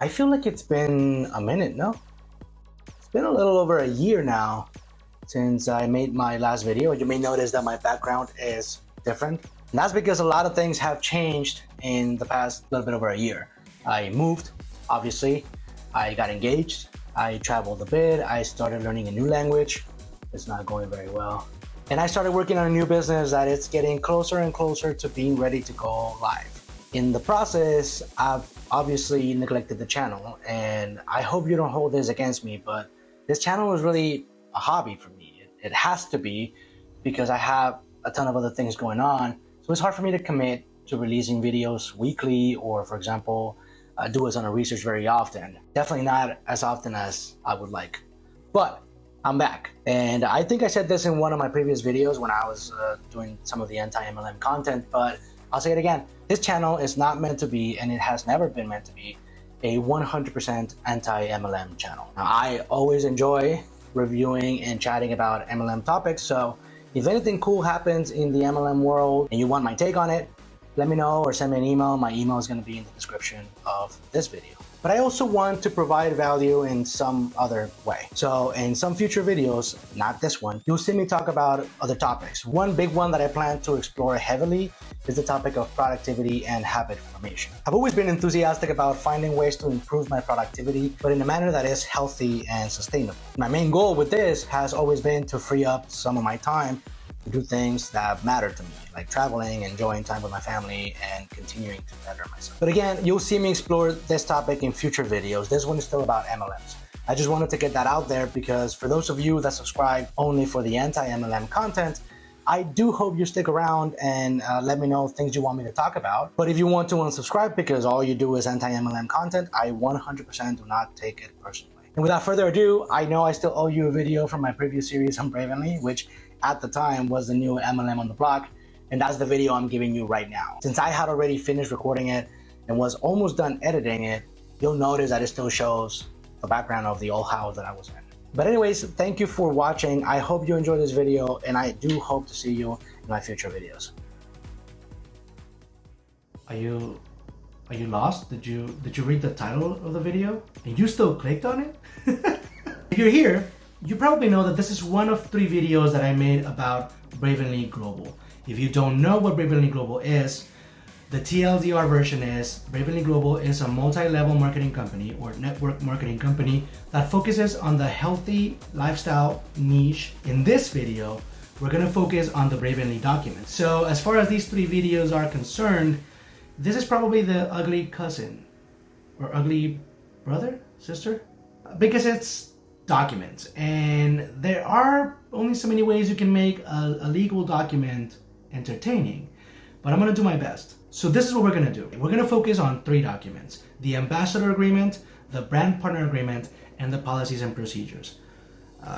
I feel like it's been a minute, no? It's been a little over a year now since I made my last video. You may notice that my background is different. And that's because a lot of things have changed in the past little bit over a year. I moved, obviously. I got engaged. I traveled a bit. I started learning a new language. It's not going very well. And I started working on a new business that it's getting closer and closer to being ready to go live. In the process, I've obviously neglected the channel, and I hope you don't hold this against me, but this channel is really a hobby for me. It has to be, because I have a ton of other things going on. So it's hard for me to commit to releasing videos weekly, or for example, do a ton of research very often. Definitely not as often as I would like. But I'm back. And I think I said this in one of my previous videos when I was doing some of the anti-MLM content, but I'll say it again. This channel is not meant to be, and it has never been meant to be, a 100% anti-MLM channel. Now, I always enjoy reviewing and chatting about MLM topics, so if anything cool happens in the MLM world and you want my take on it, let me know or send me an email. My email is going to be in the description of this video. But I also want to provide value in some other way. So in some future videos, not this one, you'll see me talk about other topics. One big one that I plan to explore heavily is the topic of productivity and habit formation. I've always been enthusiastic about finding ways to improve my productivity, but in a manner that is healthy and sustainable. My main goal with this has always been to free up some of my time to do things that matter to me, like traveling, enjoying time with my family, and continuing to better myself. But again, you'll see me explore this topic in future videos. This one is still about MLMs. I just wanted to get that out there because for those of you that subscribe only for the anti-MLM content, I do hope you stick around and let me know things you want me to talk about. But if you want to unsubscribe because all you do is anti-MLM content, I 100% do not take it personally. And without further ado, I know I still owe you a video from my previous series on Bravenly, which at the time was the new MLM on the block, and that's the video I'm giving you right now. Since I had already finished recording it and was almost done editing it, you'll notice that it still shows the background of the old house that I was in. But anyways, thank you for watching. I hope you enjoyed this video, and I do hope to see you in my future videos. Are you lost? Did you read the title of the video and you still clicked on it? If you're here, you probably know that this is one of 3 videos that I made about Bravenly Global. If you don't know what Bravenly Global is, the TLDR version is Bravenly Global is a multi-level marketing company or network marketing company that focuses on the healthy lifestyle niche. In this video, we're gonna focus on the Bravenly document. So as far as these 3 videos are concerned, this is probably the ugly cousin or ugly brother, sister, because it's documents, and there are only so many ways you can make a legal document entertaining, but I'm gonna do my best. So this is what we're gonna do. We're gonna focus on 3 documents: the ambassador agreement, the brand partner agreement, and the policies and procedures.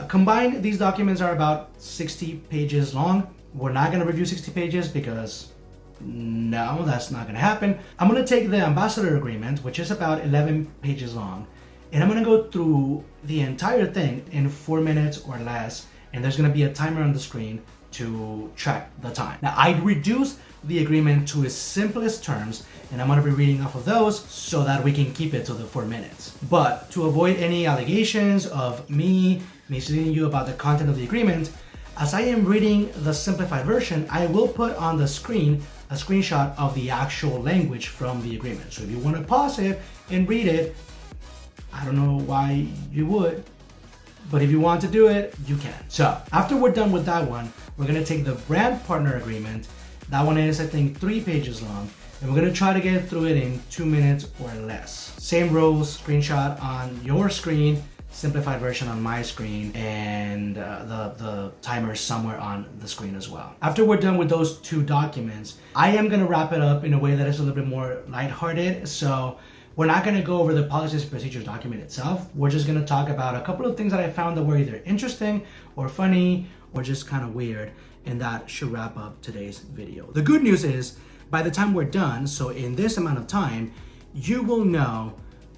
Combined, these documents are about 60 pages long. We're not gonna review 60 pages because no, that's not gonna happen. I'm gonna take the ambassador agreement, which is about 11 pages long, and I'm gonna go through the entire thing in 4 minutes or less, and there's gonna be a timer on the screen to track the time. Now, I reduced the agreement to its simplest terms, and I'm gonna be reading off of those so that we can keep it to the 4 minutes. But to avoid any allegations of me misleading you about the content of the agreement, as I am reading the simplified version, I will put on the screen a screenshot of the actual language from the agreement. So if you wanna pause it and read it, I don't know why you would, but if you want to do it, you can. So after we're done with that one, we're gonna take the brand partner agreement. That one is, I think, 3 pages long, and we're gonna try to get through it in 2 minutes or less. Same rules, screenshot on your screen, simplified version on my screen, and the timer somewhere on the screen as well. After we're done with those 2 documents, I am gonna wrap it up in a way that is a little bit more lighthearted. So we're not going to go over the policies and procedures document itself. We're just going to talk about a couple of things that I found that were either interesting or funny or just kind of weird, and that should wrap up today's video. The good news is, by the time we're done, so in this amount of time, you will know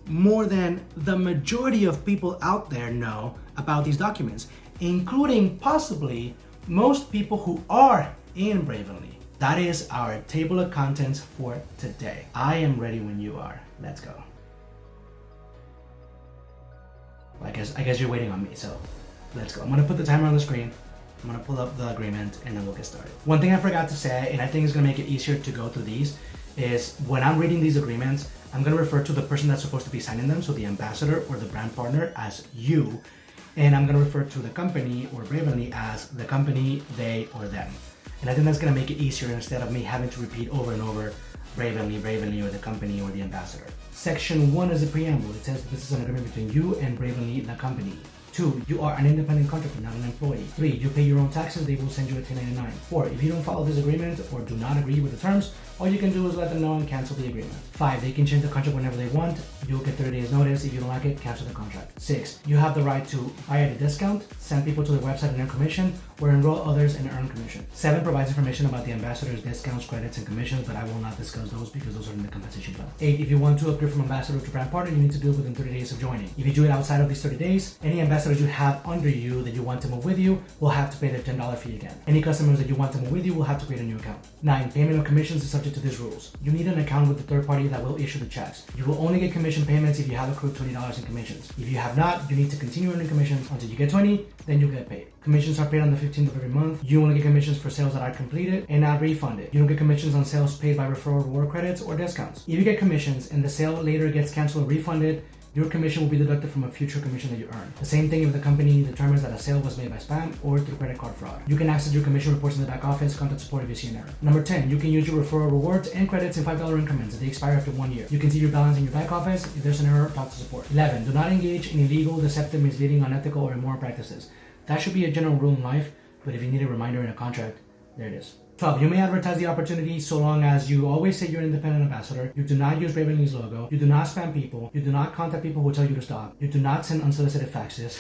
more than the majority of people out there know about these documents, including possibly most people who are in Bravenly. That is our table of contents for today. I am ready when you are. Let's go. guess you're waiting on me, so let's go. I'm gonna put the timer on the screen. I'm gonna pull up the agreement and then we'll get started. One thing I forgot to say, and I think is gonna make it easier to go through these, is when I'm reading these agreements, I'm gonna refer to the person that's supposed to be signing them, so the ambassador or the brand partner, as you, and I'm gonna refer to the company or Bravenly as the company, they, or them. And I think that's gonna make it easier instead of me having to repeat over and over Bravenly, or the company, or the ambassador. Section 1 is the preamble. It says that this is an agreement between you and Bravenly, the company. 2, you are an independent contractor, not an employee. 3, you pay your own taxes, they will send you a 1099. 4, if you don't follow this agreement or do not agree with the terms, all you can do is let them know and cancel the agreement. 5, they can change the contract whenever they want. You'll get 30 days notice. If you don't like it, cancel the contract. 6, you have the right to buy at a discount, send people to the website and earn commission, or enroll others and earn commission. 7 provides information about the ambassador's discounts, credits, and commissions, but I will not discuss those because those are in the compensation plan. 8, if you want to upgrade from ambassador to brand partner, you need to do it within 30 days of joining. If you do it outside of these 30 days, any ambassadors you have under you that you want to move with you will have to pay their $10 fee again. Any customers that you want to move with you will have to create a new account. 9, payment of commissions is subject to these rules. You need an account with the third party that will issue the checks. You will only get commission payments if you have accrued $20 in commissions. If you have not, you need to continue earning commissions until you get 20, then you get paid. Commissions are paid on the 15th of every month. You only get commissions for sales that are completed and not refunded. You don't get commissions on sales paid by referral reward credits or discounts. If you get commissions and the sale later gets canceled or refunded, your commission will be deducted from a future commission that you earn. The same thing if the company determines that a sale was made by spam or through credit card fraud. You can access your commission reports in the back office, contact support if you see an error. Number 10, you can use your referral rewards and credits in $5 increments. They expire after 1 year. You can see your balance in your back office. If there's an error, talk to support. 11, do not engage in illegal, deceptive, misleading, unethical, or immoral practices. That should be a general rule in life, but if you need a reminder in a contract, there it is. 12, you may advertise the opportunity so long as you always say you're an independent ambassador, you do not use Bravenly's logo, you do not spam people, you do not contact people who tell you to stop, you do not send unsolicited faxes.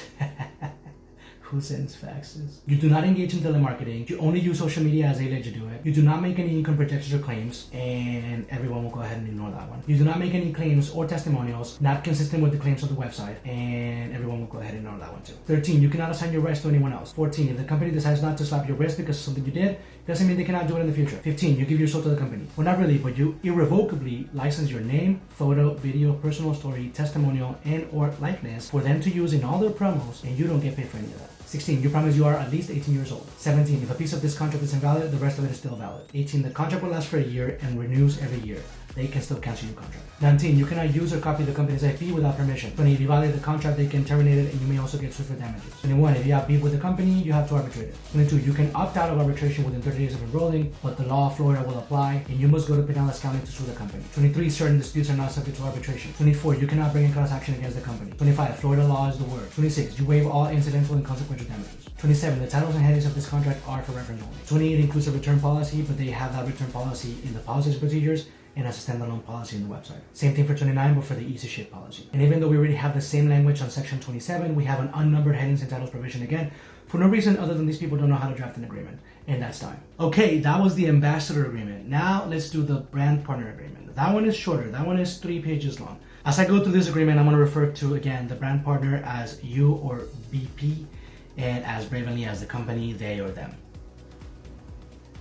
Who sends faxes? You do not engage in telemarketing. You only use social media as they let you do it. You do not make any income projections or claims, and everyone will go ahead and ignore that one. You do not make any claims or testimonials not consistent with the claims of the website, and everyone will go ahead and ignore that one too. 13, you cannot assign your rights to anyone else. 14, if the company decides not to slap your wrist because of something you did, doesn't mean they cannot do it in the future. 15, you give your soul to the company. Well, not really, but you irrevocably license your name, photo, video, personal story, testimonial, and or likeness for them to use in all their promos, and you don't get paid for any of that. 16, you promise you are at least 18 years old. 17, if a piece of this contract is invalid, the rest of it is still valid. 18, the contract will last for a year and renews every year. They can still cancel your contract. 19, you cannot use or copy the company's IP without permission. 20, if you violate the contract, they can terminate it and you may also get sued for damages. 21, if you have beef with the company, you have to arbitrate it. 22, you can opt out of arbitration within 30 days of enrolling, but the law of Florida will apply and you must go to Pinellas County to sue the company. 23, certain disputes are not subject to arbitration. 24, you cannot bring a class action against the company. 25, Florida law is the word. 26, you waive all incidental and consequential damages. 27, the titles and headings of this contract are for reference only. 28 includes a return policy, but they have that return policy in the policies and procedures and as a standalone policy on the website. Same thing for 29, but for the easy ship policy. And even though we already have the same language on section 27, we have an unnumbered headings and titles provision again, for no reason other than these people don't know how to draft an agreement, and that's time. Okay, that was the ambassador agreement. Now let's do the brand partner agreement. That one is shorter. That one is 3 pages long. As I go through this agreement, I'm going to refer to, again, the brand partner as you or BP, and as Bravenly as the company, they or them.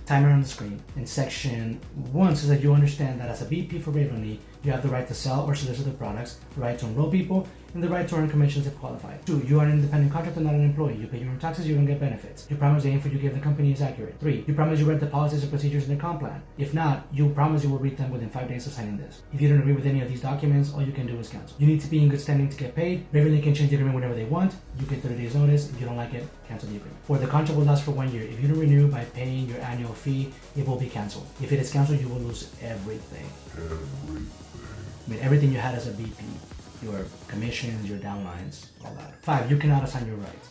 Timer on the screen. In section 1 says that you understand that as a BP for Bravenly, you have the right to sell or solicit the products, the right to enroll people, and the right to earn commissions if qualified. 2, you are an independent contractor, not an employee. You pay your own taxes, you don't get benefits. You promise the info you give the company is accurate. 3, you promise you read the policies and procedures in the comp plan. If not, you promise you will read them within 5 days of signing this. If you don't agree with any of these documents, all you can do is cancel. You need to be in good standing to get paid. Bravenly can change the agreement whenever they want. You get 30 days notice. If you don't like it, cancel the agreement. 4, the contract will last for 1 year. If you don't renew by paying your annual fee, it will be canceled. If it is canceled, you will lose everything. I mean, everything you had as a BP. Your commissions, your downlines, all that. 5, you cannot assign your rights.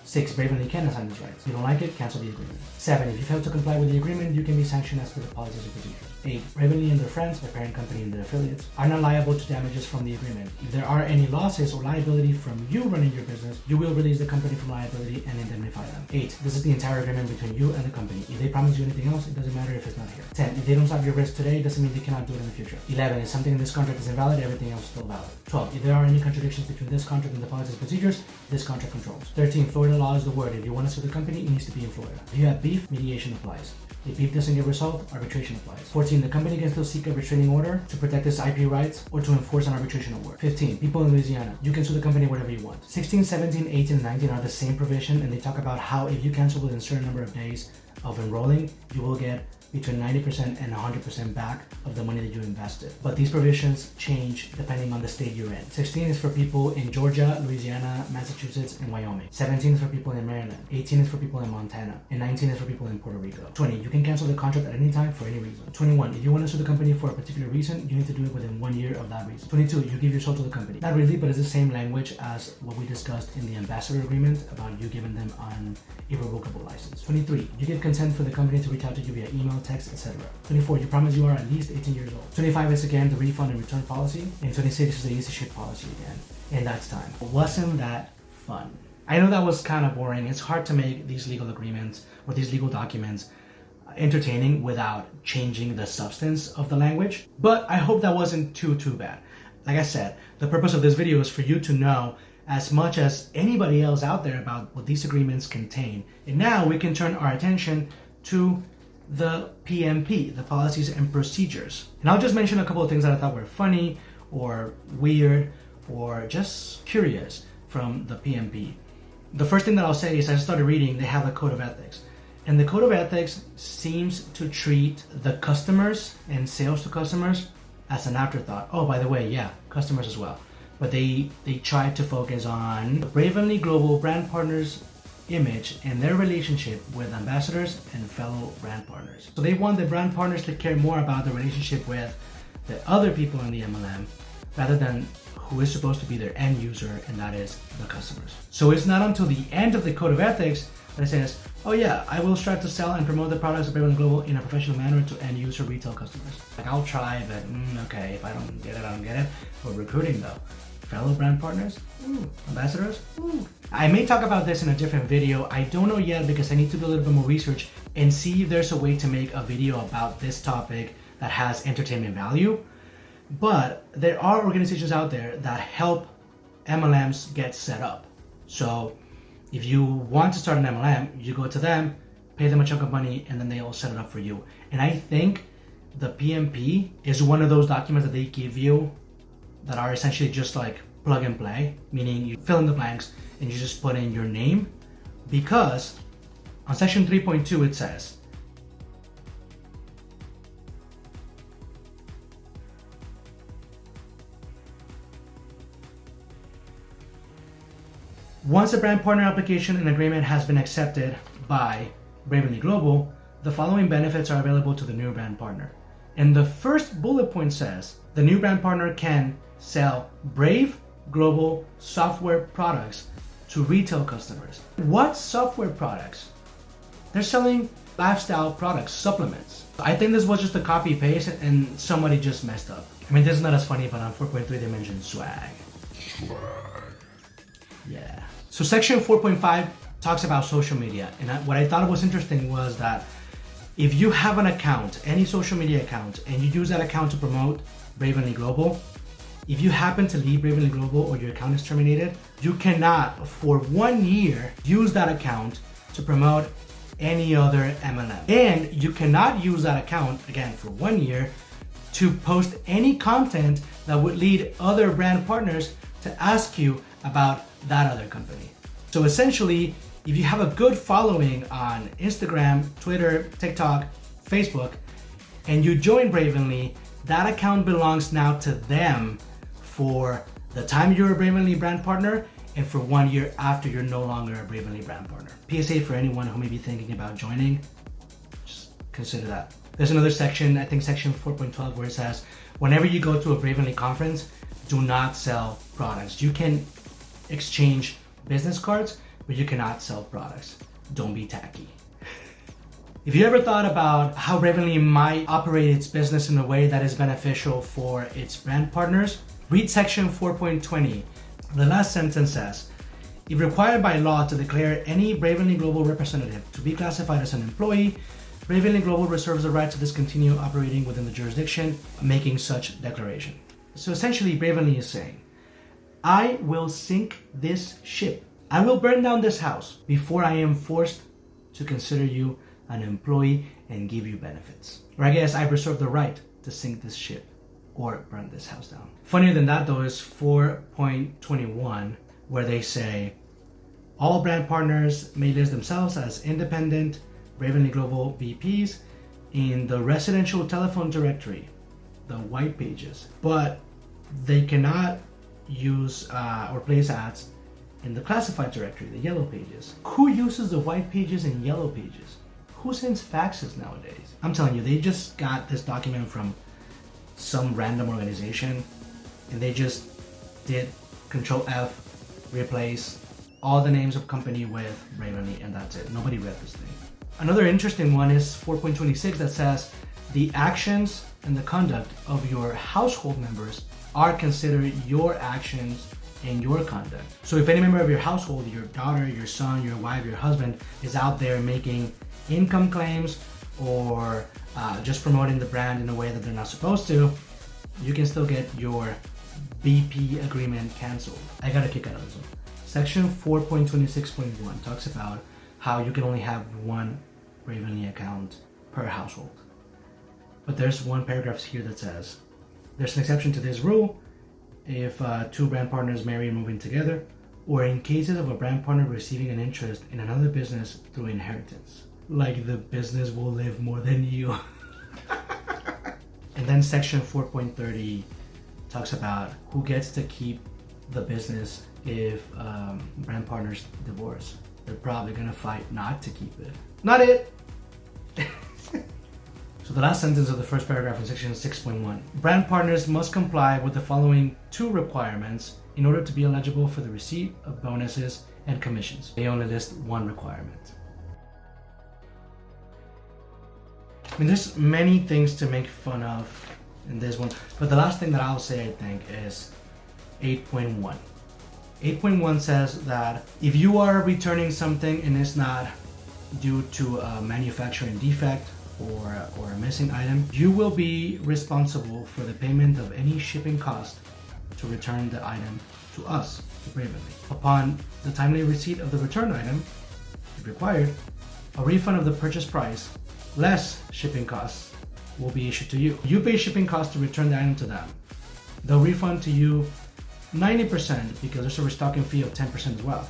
6, Bravenly can assign his rights. If you don't like it, cancel the agreement. 7, if you fail to comply with the agreement, you can be sanctioned as per the policies and procedures. 8, Bravenly and their friends, their parent company and their affiliates, are not liable to damages from the agreement. If there are any losses or liability from you running your business, you will release the company from liability and indemnify them. 8, this is the entire agreement between you and the company. If they promise you anything else, it doesn't matter if it's not here. 10, if they don't stop your risk today, it doesn't mean they cannot do it in the future. 11, if something in this contract is invalid, everything else is still valid. 12, if there are any contradictions between this contract and the policies and procedures, this contract controls. 13, Florida law is the word. If you want to sue the company, it needs to be in Florida. If you have beef, mediation applies. If beef doesn't get resolved, arbitration applies. 14, 14, the company can still seek a restraining order to protect its IP rights or to enforce an arbitration award. 15, people in Louisiana, you can sue the company whatever you want. 16, 17, 18, and 19 are the same provision, and they talk about how if you cancel within a certain number of days of enrolling, you will get between 90% and 100% back of the money that you invested. But these provisions change depending on the state you're in. 16 is for people in Georgia, Louisiana, Massachusetts, and Wyoming. 17 is for people in Maryland. 18 is for people in Montana. And 19 is for people in Puerto Rico. 20, you can cancel the contract at any time for any reason. 21, if you want to sue the company for a particular reason, you need to do it within 1 year of that reason. 22, you give your soul to the company. Not really, but it's the same language as what we discussed in the ambassador agreement about you giving them an irrevocable license. 23, you give consent for the company to reach out to you via email, text, etc. 24, you promise you are at least 18 years old. 25 is again the refund and return policy. And 26 is the easy ship policy again. And that's time. Wasn't that fun? I know that was kind of boring. It's hard to make these legal agreements or these legal documents entertaining without changing the substance of the language. But I hope that wasn't too bad. Like I said, the purpose of this video is for you to know as much as anybody else out there about what these agreements contain. And now we can turn our attention to the PMP, the policies and procedures. And I'll just mention a couple of things that I thought were funny or weird or just curious from the PMP. The first thing that I'll say is I started reading, they have a code of ethics. And the code of ethics seems to treat the customers and sales to customers as an afterthought. Oh, by the way, yeah, customers as well. But they tried to focus on Bravenly Global brand partners' image and their relationship with ambassadors and fellow brand partners. So they want the brand partners to care more about the relationship with the other people in the MLM rather than who is supposed to be their end user, and that is the customers. So it's not until the end of the code of ethics that it says, oh yeah, I will strive to sell and promote the products of Bravenly Global in a professional manner to end user retail customers. Like I'll try, but okay, if I don't get it, I don't get it. But recruiting though, fellow brand partners, ambassadors. I may talk about this in a different video. I don't know yet because I need to do a little bit more research and see if there's a way to make a video about this topic that has entertainment value. But there are organizations out there that help MLMs get set up. So if you want to start an MLM, you go to them, pay them a chunk of money, and then they'll set it up for you. And I think the PMP is one of those documents that they give you that are essentially just like plug and play, meaning you fill in the blanks and you just put in your name, because on section 3.2 it says, once a brand partner application and agreement has been accepted by Bravenly Global, the following benefits are available to the new brand partner. And the first bullet point says the new brand partner can sell Brave Global software products to retail customers. What software products? They're selling lifestyle products, supplements. I think this was just a copy paste and somebody just messed up. I mean, this is not as funny, but on 4.3 they mentioned swag. Yeah. So section 4.5 talks about social media. And what I thought was interesting was that if you have an account, any social media account, and you use that account to promote Bravenly Global, if you happen to leave Bravenly Global or your account is terminated, you cannot for 1 year use that account to promote any other MLM. And you cannot use that account, again, for 1 year to post any content that would lead other brand partners to ask you about that other company. So essentially, if you have a good following on Instagram, Twitter, TikTok, Facebook, and you join Bravenly, that account belongs now to them for the time you're a Bravenly brand partner and for 1 year after you're no longer a Bravenly brand partner. PSA for anyone who may be thinking about joining, just consider that. There's another section, I think section 4.12, where it says, whenever you go to a Bravenly conference, do not sell products. You can exchange business cards, but you cannot sell products. Don't be tacky. If you ever thought about how Bravenly might operate its business in a way that is beneficial for its brand partners, read section 4.20. The last sentence says, if required by law to declare any Bravenly Global representative to be classified as an employee, Bravenly Global reserves the right to discontinue operating within the jurisdiction, making such declaration. So essentially, Bravenly is saying, I will sink this ship. I will burn down this house before I am forced to consider you an employee and give you benefits. Or I guess I reserve the right to sink this ship or burn this house down. Funnier than that though is 4.21, where they say all brand partners may list themselves as independent Bravenly Global VPs in the residential telephone directory, the white pages, but they cannot use or place ads in the classified directory, the yellow pages. Who uses the white pages and yellow pages? Who sends faxes nowadays? I'm telling you, they just got this document from some random organization and they just did Control F, replace all the names of company with Bravenly, and that's it. Nobody read this thing. Another interesting one is 4.26 that says the actions and the conduct of your household members are considered your actions and your conduct. So if any member of your household, your daughter, your son, your wife, your husband is out there making income claims or just promoting the brand in a way that they're not supposed to, you can still get your BP agreement canceled. I got a kick out of this one. Section 4.26.1 talks about how you can only have one Bravenly account per household. But there's one paragraph here that says, there's an exception to this rule if two brand partners marry and move in together, or in cases of a brand partner receiving an interest in another business through inheritance. Like the business will live more than you. And then section 4.30 talks about who gets to keep the business if brand partners divorce. They're probably gonna fight not to keep it. Not it! So the last sentence of the first paragraph in section 6.1. Brand partners must comply with the following two requirements in order to be eligible for the receipt of bonuses and commissions. They only list one requirement. I mean, there's many things to make fun of in this one, but the last thing that I'll say, I think, is 8.1. 8.1 says that if you are returning something and it's not due to a manufacturing defect or a missing item, you will be responsible for the payment of any shipping cost to return the item to us, to Bravenly. Upon the timely receipt of the return item, if required, a refund of the purchase price less shipping costs will be issued to you. You pay shipping costs to return the item to them. They'll refund to you 90% because there's a restocking fee of 10% as well,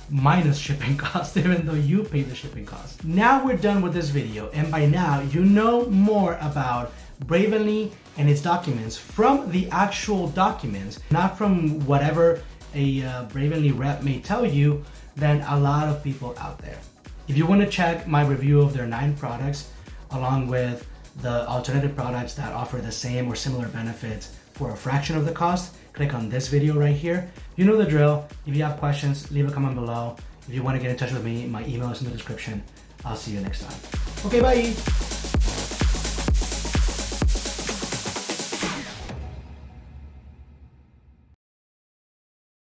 minus shipping costs, even though you pay the shipping costs. Now we're done with this video, and by now you know more about Bravenly and its documents from the actual documents, not from whatever a Bravenly rep may tell you, than a lot of people out there. If you want to check my review of their 9 products, along with the alternative products that offer the same or similar benefits for a fraction of the cost, click on this video right here. You know the drill. If you have questions, leave a comment below. If you want to get in touch with me, my email is in the description. I'll see you next time. Okay, bye.